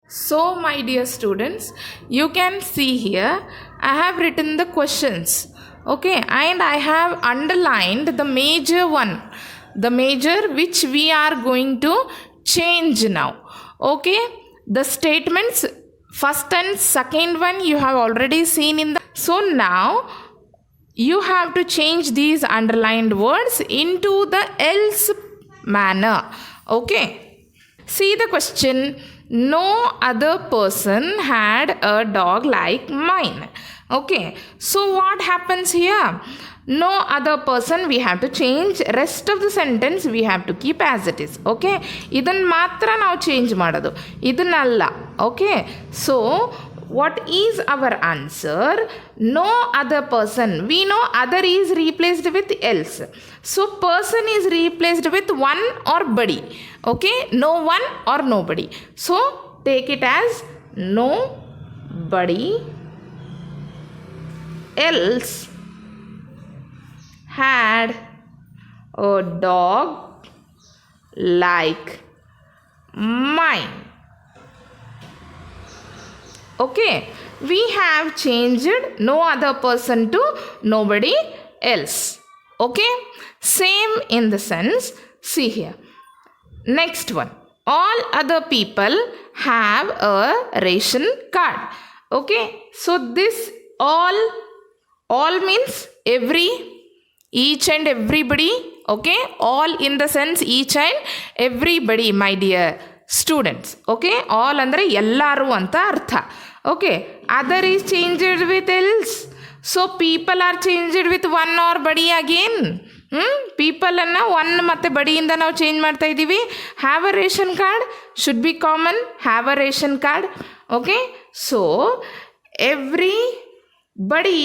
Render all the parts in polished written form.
So, my dear students, you can see here I have written the questions, okay, and I have underlined the major one, the major which we are going to change now, okay. The statements first and second one you have already seen in the, so now you have to change these underlined words into the else manner, okay. See the question. No other person had a dog like mine. Okay. So what happens here? No other person, we have to change. Rest of the sentence we have to keep as it is. Okay. Idan matra now change madadu. Idanalla. Okay. So what is our answer? No other person. We know other is replaced with else. So person is replaced with one or body. Okay, no one or nobody. So take it as nobody else had a dog like mine. Okay, we have changed no other person to nobody else. Okay, same in the sense, see here. Next one, all other people have a ration card. Okay, so this all means every, each and everybody. Okay, all in the sense each and everybody, my dear students. Okay, all andre ellaru anta artha. Okay, other is changed with else. So people are changed with one or body again. People anna one ಮತ್ತೆ ಬಡಿಯಿಂದ ನಾವು change ಮಾಡ್ತಾ ಇದ್ದೀವಿ. Have a ration card should be common. Have a ration card. Okay, so everybody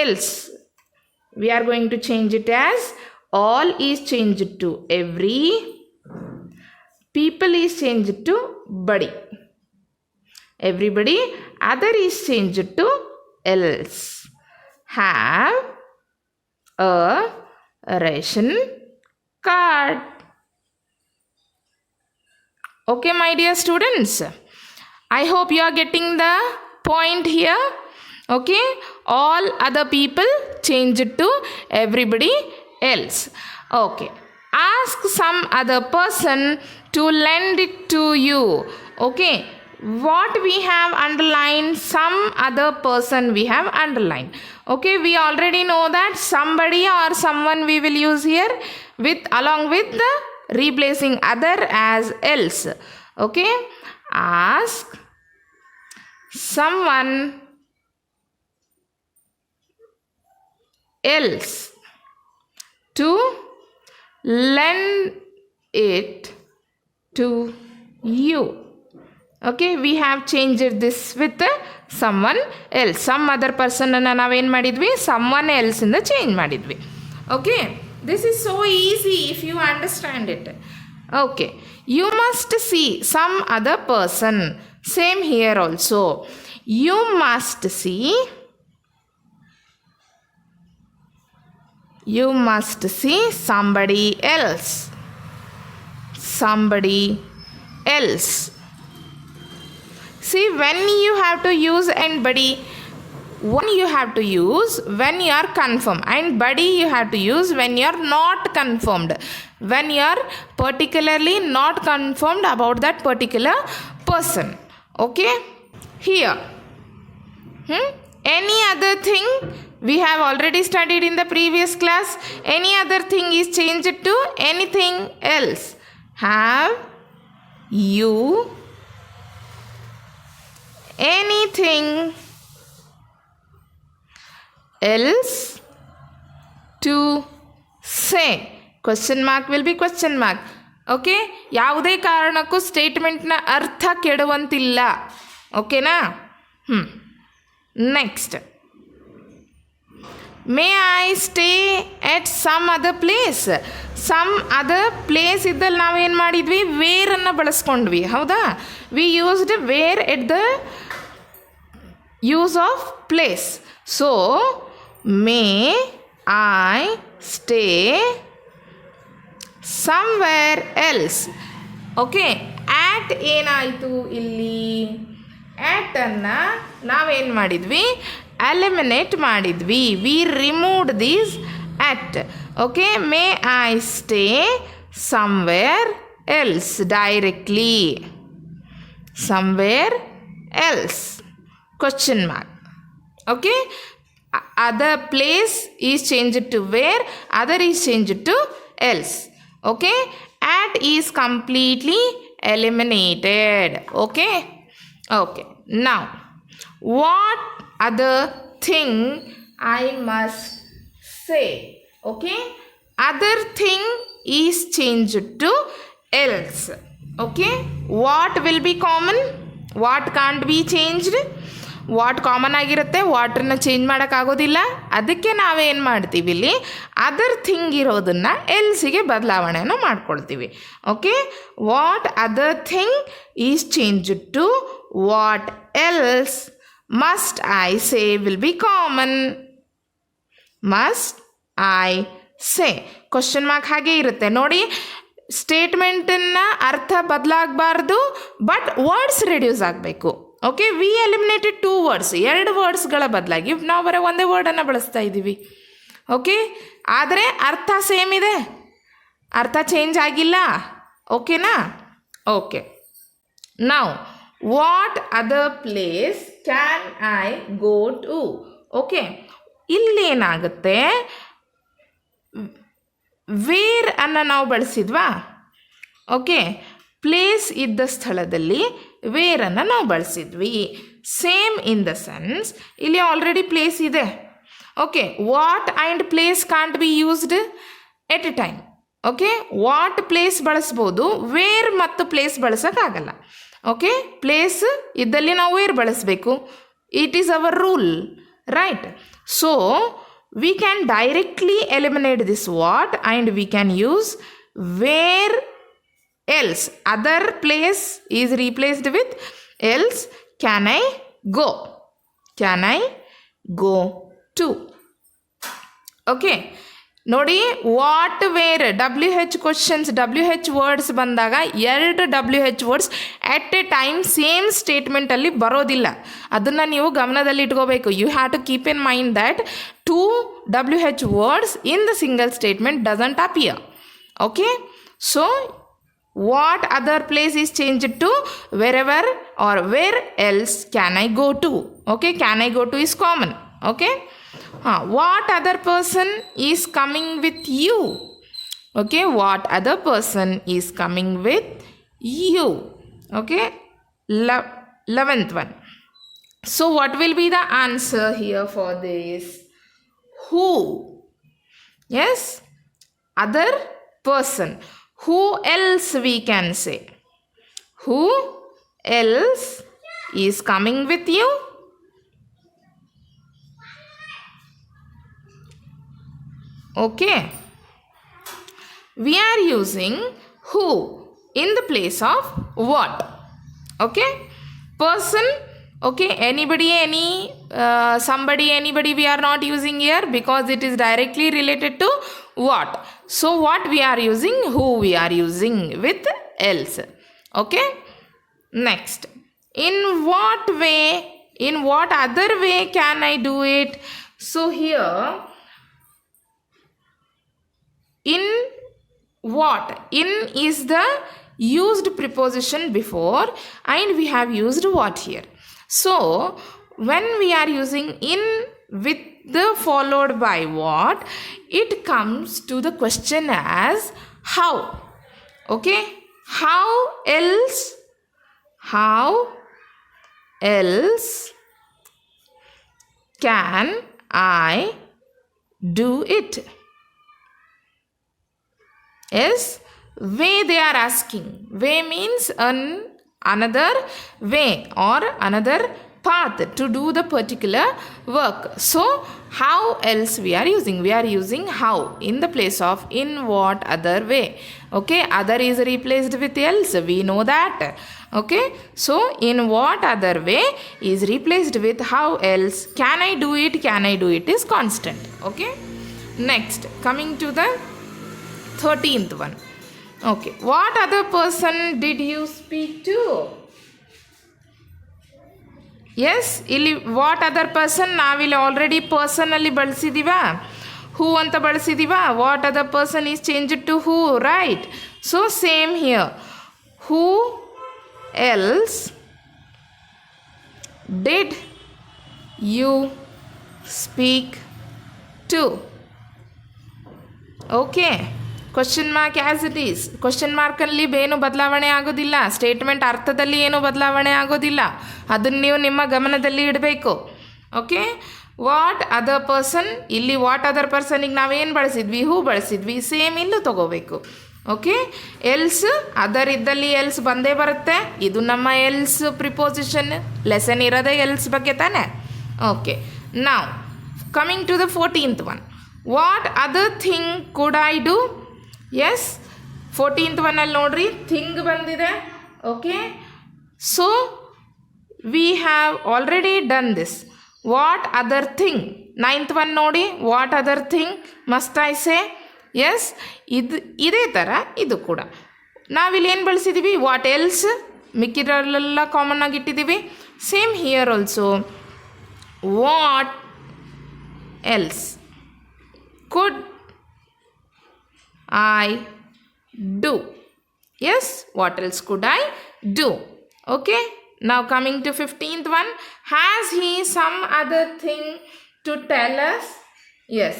else we are going to change it as all is changed to every, people is changed to body, everybody, other is changed to else, have a ration card. Okay, my dear students, I hope you are getting the point here. Okay, all other people change it to everybody else. Okay, ask some other person to lend it to you. Okay, what we have underlined, some other person we have underlined. Okay, we already know that somebody or someone we will use here with along with the replacing other as else. Okay, ask someone else to lend it to you. Okay, we have changed this with someone else. Some other person ಅನ್ನು ನಾವೇನು ಮಾಡಿದ್ವಿ, someone else ಇಂದ change ಮಾಡಿದ್ವಿ. Okay, this is so easy if you understand it. Okay, you must see some other person. Same here also. You must see, you must see somebody else. Somebody else. See, when you have to use and body, one you have to use when you are confirmed, and body you have to use when you are not confirmed, when you are particularly not confirmed about that particular person. Okay, here any other thing we have already studied in the previous class. Any other thing is changed to anything else. Have you anything else to say? Question mark will be question mark. Okay, ಯಾವುದೇ ಕಾರಣಕ್ಕೂ ಸ್ಟೇಟ್ಮೆಂಟ್ನ ಅರ್ಥ ಕೆಡುವಂತಿಲ್ಲ. ಓಕೆನಾ? Next, may I stay at some other place. Some other place ಇದ್ದಲ್ಲಿ ನಾವೇನು ಮಾಡಿದ್ವಿ, ವೇರನ್ನು ಬಳಸ್ಕೊಂಡ್ವಿ. ಹೌದಾ? We used where at the use of place. So may I stay somewhere else. Okay, at at ಏನಾಯಿತು ಇಲ್ಲಿ? ಅನ್ನು ನಾವೇನು ಮಾಡಿದ್ವಿ? ಎಲಿಮಿನೇಟ್ ಮಾಡಿದ್ವಿ. We removed these at. Okay, may I stay somewhere else directly? Somewhere else? Question mark. Okay, other place is changed to where, other is changed to else. Okay, at is completely eliminated. Okay, okay. Now what other thing I must say? Okay, other thing is changed to else. Okay, what will be common, what can't be changed? What common ಆಗಿರುತ್ತೆ, ವಾಟ್ರನ್ನ change ಮಾಡೋಕ್ಕಾಗೋದಿಲ್ಲ. ಅದಕ್ಕೆ ನಾವೇನು ಮಾಡ್ತೀವಿ ಇಲ್ಲಿ, other thing ಇರೋದನ್ನು ಎಲ್ಸಿಗೆ ಬದಲಾವಣೆಯನ್ನು ಮಾಡ್ಕೊಳ್ತೀವಿ. Okay, what other thing is change to what else must I say will be common. Must I say question mark ಹಾಗೆ ಇರುತ್ತೆ ನೋಡಿ. ಸ್ಟೇಟ್ಮೆಂಟನ್ನು ಅರ್ಥ ಬದಲಾಗಬಾರ್ದು, ಬಟ್ ವರ್ಡ್ಸ್ ರೆಡ್ಯೂಸ್ ಆಗಬೇಕು. ಓಕೆ, ವಿ ಎಲಿಮಿನೇಟೆಡ್ 2 ವರ್ಡ್ಸ್, 2 ವರ್ಡ್ಸ್ಗಳ ಬದಲಾಗಿ ನಾವು ಬರೀ ಒಂದೇ ವರ್ಡನ್ನು ಬಳಸ್ತಾ ಇದ್ದೀವಿ. ಓಕೆ, ಆದರೆ ಅರ್ಥ ಸೇಮ್ ಇದೆ, ಅರ್ಥ ಚೇಂಜ್ ಆಗಿಲ್ಲ. ಓಕೆನಾ? Okay, now what other place can I go to? Okay, ಇಲ್ಲೇನಾಗುತ್ತೆ, ವೇರ್ ಅನ್ನು ನಾವು ಬಳಸಿದ್ವಾ? ಓಕೆ, ಪ್ಲೇಸ್ ಇದ್ದ ಸ್ಥಳದಲ್ಲಿ ವೇರನ್ನು ನಾವು ಬಳಸಿದ್ವಿ. ಸೇಮ್ ಇನ್ ದ ಸೆನ್ಸ್ ಇಲ್ಲಿ ಆಲ್ರೆಡಿ ಪ್ಲೇಸ್ ಇದೆ. Okay, what and place can't be used at a time. Okay, what place ಬಳಸ್ಬೋದು, ವೇರ್ ಮತ್ತು ಪ್ಲೇಸ್ ಬಳಸೋಕ್ಕಾಗಲ್ಲ. ಓಕೆ, ಪ್ಲೇಸ್ ಇದ್ದಲ್ಲಿ ನಾವು ವೇರ್ ಬಳಸಬೇಕು. It is our rule, right? So we can directly eliminate this what and we can use where else. Other place is replaced with else. Can I go? Can I go to? Okay, ನೋಡಿ, what where WH questions, WH words ಬಂದಾಗ 2 WH words at a time same ಸ್ಟೇಟ್ಮೆಂಟಲ್ಲಿ ಬರೋದಿಲ್ಲ. ಅದನ್ನು ನೀವು ಗಮನದಲ್ಲಿ ಇಟ್ಕೋಬೇಕು. You have to keep in mind that 2 WH words in the single statement doesn't appear. Okay, so what other place is changed to wherever or where else can I go to? Okay, can I go to is common. Okay, what other person is coming with you? Okay, what other person is coming with you? Okay, 11th one. So what will be the answer here for this? Who? Yes, other person. Who else we can say? Who else is coming with you? Okay, we are using who in the place of what. Okay, person. Okay, anybody, any, somebody, anybody we are not using here because it is directly related to what. So what we are using, who we are using with else. Okay, next, in what way, in what other way can I do it? So here, in what, in is the used preposition before and we have used what here. So when we are using in with the followed by what, it comes to the question as how. Okay, how else can I do it? Yes, way they are asking. Way means another way or another path to do the particular work. So how else we are using? We are using how in the place of in what other way. Okay, other is replaced with else, we know that. Okay, so in what other way is replaced with how else. Can I do it? Can I do it is constant. Okay, next, coming to the 13th one. Okay. What other person did you speak to? Yes ಇಲ್ಲಿ what other person ನಾವಿಲ್ಲಿ already ಪರ್ಸನಲ್ಲಿ ಬಳಸಿದ್ದೀವ, who ಅಂತ ಬಳಸಿದ್ದೀವ. What other person is change to who, right? So same here, who else did you speak to? Okay, question mark as it is. Question ಮಾರ್ಕಲ್ಲಿ ಏನು ಬದಲಾವಣೆ ಆಗೋದಿಲ್ಲ, ಸ್ಟೇಟ್ಮೆಂಟ್ ಅರ್ಥದಲ್ಲಿ ಏನೂ ಬದಲಾವಣೆ ಆಗೋದಿಲ್ಲ. ಅದನ್ನು ನೀವು ನಿಮ್ಮ ಗಮನದಲ್ಲಿ ಇಡಬೇಕು. ಓಕೆ, ವಾಟ್ ಅದರ್ ಪರ್ಸನ್, ಇಲ್ಲಿ ವಾಟ್ ಅದರ್ ಪರ್ಸನಿಗೆ ನಾವೇನು ಬಳಸಿದ್ವಿ, ಹೂ ಬಳಸಿದ್ವಿ, ಸೇಮ್ ಇಲ್ಲೂ ತೊಗೋಬೇಕು. ಓಕೆ, ಎಲ್ಸ್ ಅದರ್ ಇದ್ದಲ್ಲಿ ಎಲ್ಸ್ ಬಂದೇ ಬರುತ್ತೆ. ಇದು ನಮ್ಮ ಎಲ್ಸ್ ಪ್ರಿಪೋಸಿಷನ್, ಲೆಸನ್ ಇರೋದೇ ಎಲ್ಸ್ ಬಗ್ಗೆ ತಾನೆ. ಓಕೆ, ನಾವು coming to the 14th one. What other thing could I do? Yes, 14th ಒನ್ನಲ್ಲಿ ನೋಡ್ರಿ ಥಿಂಗ್ ಬಂದಿದೆ. Okay, so we have already done this. What other thing, 9th one ನೋಡಿ, what other thing must I say? S, ಇದೇ ಥರ ಇದು ಕೂಡ ನಾವಿಲ್ಲಿ ಏನು ಬಳಸಿದ್ದೀವಿ, ವಾಟ್ ಎಲ್ಸ್, ಮಿಕ್ಕಿದ್ರಲ್ಲೆಲ್ಲ ಕಾಮನ್ ಆಗಿ ಇಟ್ಟಿದ್ದೀವಿ. Same here also, what else could I do? Yes, what else could I do? Okay, now coming to 15th one. Has he some other thing to tell us? Yes,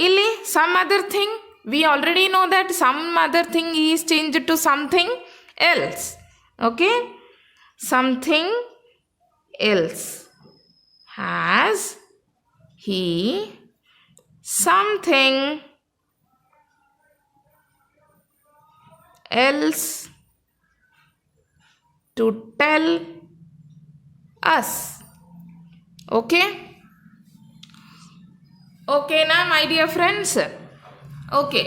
illi some other thing, we already know that some other thing is changed to something else. Okay, something else. Has he something else to tell us? Okay, okay now my dear friends. Okay,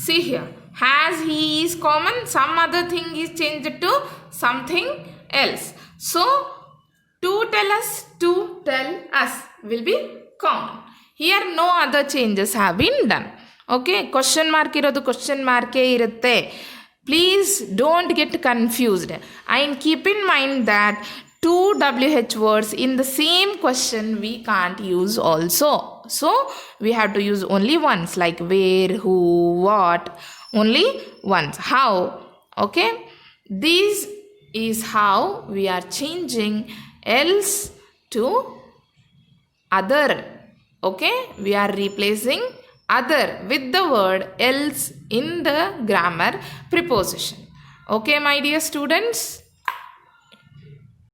see here, has he is common, some other thing is changed to something else. So to tell us, to tell us will be common. Here no other changes have been done. Okay, question mark ಇರೋದು question ಮಾರ್ಕೇ ಇರುತ್ತೆ. Please don't get confused and keep in mind that 2 WH words in the same question we can't use also. So we have to use only once, like where, who, what, only once. How? Okay, this is how we are changing else to other. Okay, we are replacing other with the word else in the grammar preposition. Okay, my dear students.